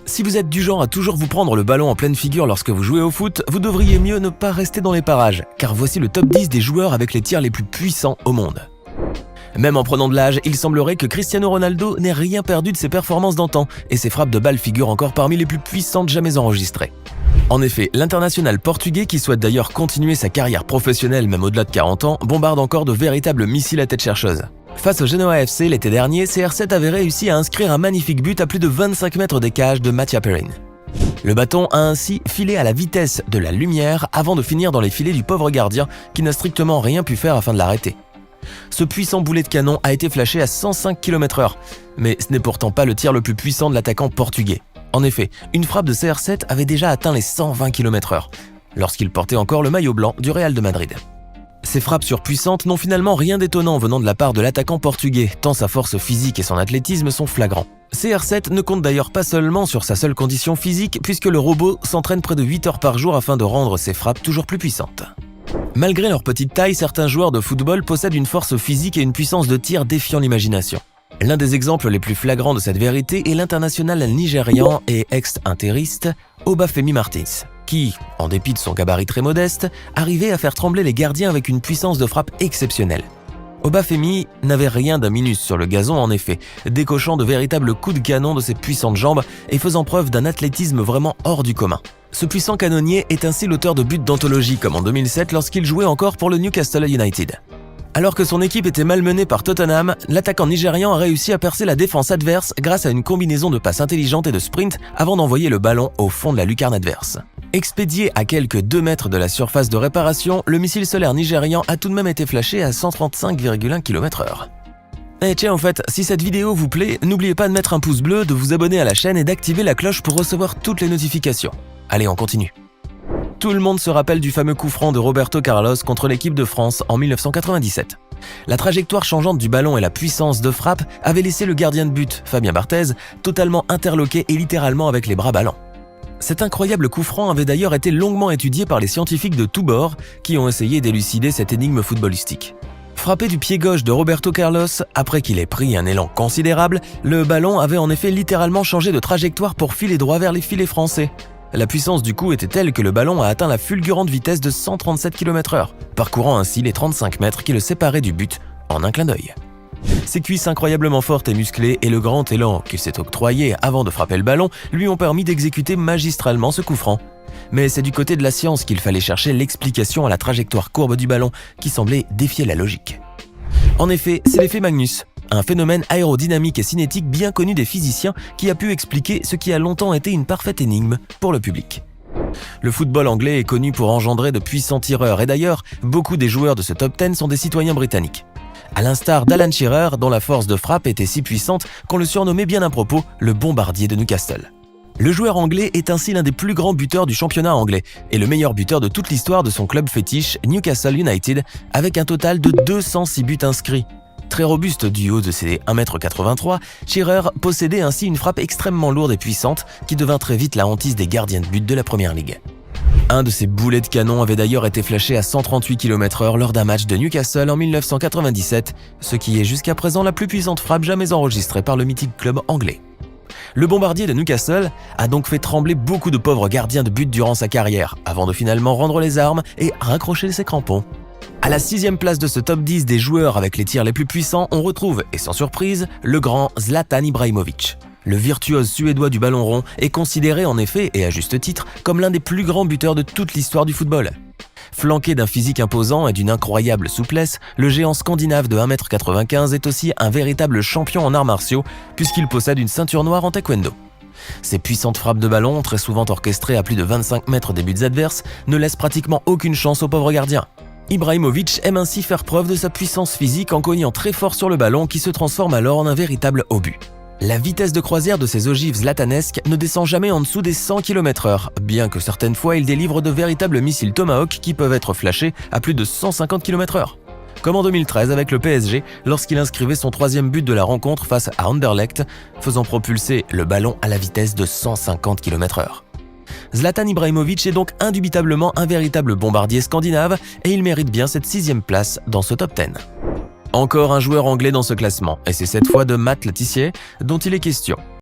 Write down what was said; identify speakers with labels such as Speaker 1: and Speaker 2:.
Speaker 1: Si vous êtes du genre à toujours vous prendre le ballon en pleine figure lorsque vous jouez au foot, vous devriez mieux ne pas rester dans les parages, car voici le top 10 des joueurs avec les tirs les plus puissants au monde. Même en prenant de l'âge, il semblerait que Cristiano Ronaldo n'ait rien perdu de ses performances d'antan, et ses frappes de balle figurent encore parmi les plus puissantes jamais enregistrées. En effet, l'international portugais, qui souhaite d'ailleurs continuer sa carrière professionnelle même au-delà de 40 ans, bombarde encore de véritables missiles à tête chercheuse. Face au Genoa FC l'été dernier, CR7 avait réussi à inscrire un magnifique but à plus de 25 mètres des cages de Mattia Perin. Le bâton a ainsi filé à la vitesse de la lumière avant de finir dans les filets du pauvre gardien qui n'a strictement rien pu faire afin de l'arrêter. Ce puissant boulet de canon a été flashé à 105 km/h, mais ce n'est pourtant pas le tir le plus puissant de l'attaquant portugais. En effet, une frappe de CR7 avait déjà atteint les 120 km/h, lorsqu'il portait encore le maillot blanc du Real de Madrid. Ces frappes surpuissantes n'ont finalement rien d'étonnant venant de la part de l'attaquant portugais, tant sa force physique et son athlétisme sont flagrants. CR7 ne compte d'ailleurs pas seulement sur sa seule condition physique, puisque le robot s'entraîne près de 8 heures par jour afin de rendre ses frappes toujours plus puissantes. Malgré leur petite taille, certains joueurs de football possèdent une force physique et une puissance de tir défiant l'imagination. L'un des exemples les plus flagrants de cette vérité est l'international nigérian et ex-interiste Obafemi Martins, qui, en dépit de son gabarit très modeste, arrivait à faire trembler les gardiens avec une puissance de frappe exceptionnelle. Obafemi n'avait rien d'un minus sur le gazon en effet, décochant de véritables coups de canon de ses puissantes jambes et faisant preuve d'un athlétisme vraiment hors du commun. Ce puissant canonnier est ainsi l'auteur de buts d'anthologie comme en 2007 lorsqu'il jouait encore pour le Newcastle United. Alors que son équipe était malmenée par Tottenham, l'attaquant nigérian a réussi à percer la défense adverse grâce à une combinaison de passes intelligentes et de sprint avant d'envoyer le ballon au fond de la lucarne adverse. Expédié à quelques 2 mètres de la surface de réparation, le missile solaire nigérian a tout de même été flashé à 135,1 km/h. Et tiens, en fait, si cette vidéo vous plaît, n'oubliez pas de mettre un pouce bleu, de vous abonner à la chaîne et d'activer la cloche pour recevoir toutes les notifications. Allez, on continue. Tout le monde se rappelle du fameux coup franc de Roberto Carlos contre l'équipe de France en 1997. La trajectoire changeante du ballon et la puissance de frappe avaient laissé le gardien de but, Fabien Barthez, totalement interloqué et littéralement avec les bras ballants. Cet incroyable coup franc avait d'ailleurs été longuement étudié par les scientifiques de tous bords qui ont essayé d'élucider cette énigme footballistique. Frappé du pied gauche de Roberto Carlos, après qu'il ait pris un élan considérable, le ballon avait en effet littéralement changé de trajectoire pour filer droit vers les filets français. La puissance du coup était telle que le ballon a atteint la fulgurante vitesse de 137 km/h, parcourant ainsi les 35 mètres qui le séparaient du but en un clin d'œil. Ses cuisses incroyablement fortes et musclées et le grand élan qu'il s'est octroyé avant de frapper le ballon lui ont permis d'exécuter magistralement ce coup franc. Mais c'est du côté de la science qu'il fallait chercher l'explication à la trajectoire courbe du ballon qui semblait défier la logique. En effet, c'est l'effet Magnus, un phénomène aérodynamique et cinétique bien connu des physiciens qui a pu expliquer ce qui a longtemps été une parfaite énigme pour le public. Le football anglais est connu pour engendrer de puissants tireurs et d'ailleurs, beaucoup des joueurs de ce top 10 sont des citoyens britanniques. À l'instar d'Alan Shearer, dont la force de frappe était si puissante qu'on le surnommait bien à propos le bombardier de Newcastle. Le joueur anglais est ainsi l'un des plus grands buteurs du championnat anglais et le meilleur buteur de toute l'histoire de son club fétiche Newcastle United avec un total de 206 buts inscrits. Très robuste du haut de ses 1,83 m, Shearer possédait ainsi une frappe extrêmement lourde et puissante qui devint très vite la hantise des gardiens de but de la Première Ligue. Un de ses boulets de canon avait d'ailleurs été flashé à 138 km/h lors d'un match de Newcastle en 1997, ce qui est jusqu'à présent la plus puissante frappe jamais enregistrée par le mythique club anglais. Le bombardier de Newcastle a donc fait trembler beaucoup de pauvres gardiens de but durant sa carrière, avant de finalement rendre les armes et raccrocher ses crampons. À la 6e place de ce top 10 des joueurs avec les tirs les plus puissants, on retrouve, et sans surprise, le grand Zlatan Ibrahimović. Le virtuose suédois du ballon rond est considéré en effet, et à juste titre, comme l'un des plus grands buteurs de toute l'histoire du football. Flanqué d'un physique imposant et d'une incroyable souplesse, le géant scandinave de 1,95 m est aussi un véritable champion en arts martiaux puisqu'il possède une ceinture noire en taekwondo. Ses puissantes frappes de ballon, très souvent orchestrées à plus de 25 mètres des buts adverses, ne laissent pratiquement aucune chance aux pauvres gardiens. Ibrahimović aime ainsi faire preuve de sa puissance physique en cognant très fort sur le ballon qui se transforme alors en un véritable obus. La vitesse de croisière de ces ogives zlatanesques ne descend jamais en dessous des 100 km/h, bien que certaines fois il délivre de véritables missiles Tomahawk qui peuvent être flashés à plus de 150 km/h. Comme en 2013 avec le PSG, lorsqu'il inscrivait son 3e but de la rencontre face à Anderlecht, faisant propulser le ballon à la vitesse de 150 km/h. Zlatan Ibrahimović est donc indubitablement un véritable bombardier scandinave et il mérite bien cette 6e place dans ce top 10. Encore un joueur anglais dans ce classement, et c'est cette fois de Matt Le Tissier dont il est question.